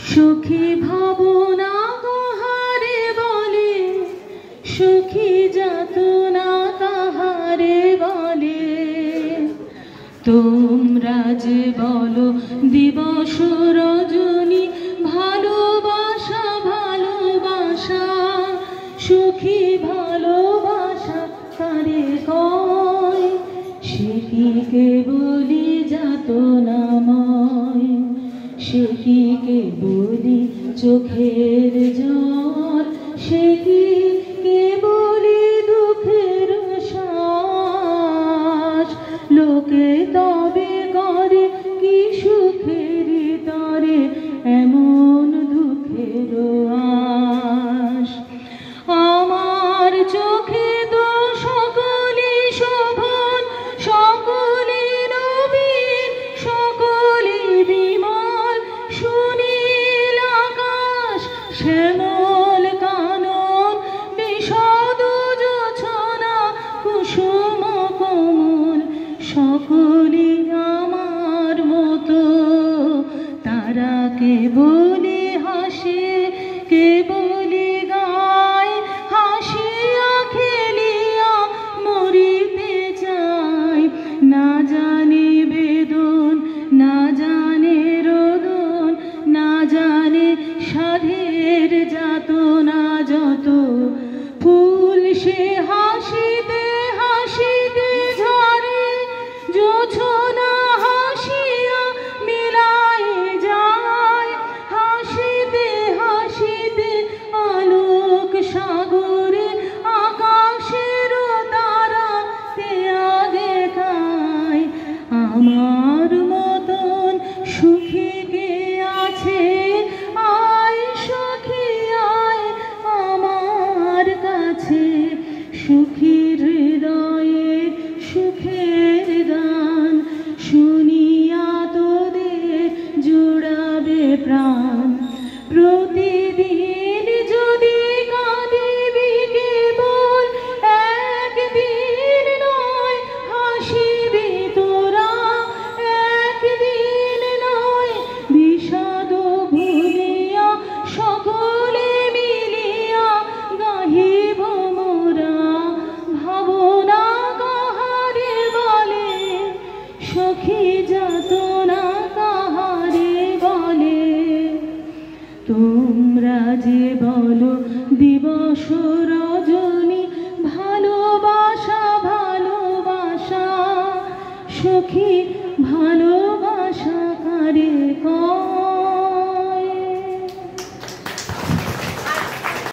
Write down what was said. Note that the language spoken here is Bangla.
সুখী ভাবনা কাহারে বলে, সুখী যাতনা কাহারে বলে। তোমরা যে বলো দিবস রজনী ভালোবাসা ভালোবাসা, সুখী ভালোবাসা কারে কয়? সে কি কেবলি যাতনাময়, সে কি কেবলি চোখের জল, সে কি কেবলি দুঃখের শ্বাস। লোকে তবে করে কি সুখের তরে এমন দুঃখের আশ। আমার চোখে তো সকলে শোভন, সকলে নবীন, সকলে বিমল, সুনীল আকাশ, শ্যামল কানন, বিশদ জোছনা, কুসুম কোমল, সকলে আমার মতো। তারা কেবলি হাসে, কেবলি গায়, হাসিয়া খেলিয়া মরিতে চায়। না জানে বেদন, না জানে রোদন, না জানে সাধের যাতনা যত। ফুল সে হাসিতে হাসিতে ঝরে, জোছনা হাসিয়া মিলায় যায়। হাসিতে হাসিতে আলোক সাগরে আকাশের তারা তেয়া দেখায়। আমার মতন সুখী কে আছে? আয় সখী আয় আমার কাছে। সুখীর হৃদয়ে সুখের গান শুনিয়া তোদের জুড়াবে প্রাণ। প্রতিদিন যদি কাঁদিবি কেবল, একদিন নয় হাসিবি তোরা, একদিন নয় বিষাদ ভুলিয়া সকলে মিলিয়া গাহিব মোরা। ভাবনা কাহারে বলে, সখী যাতনা কাহারে বলে। তোমরা যে বলো দিবস রজনী ভালোবাসা ভালোবাসা, সখী ভালোবাসা কারে কয়?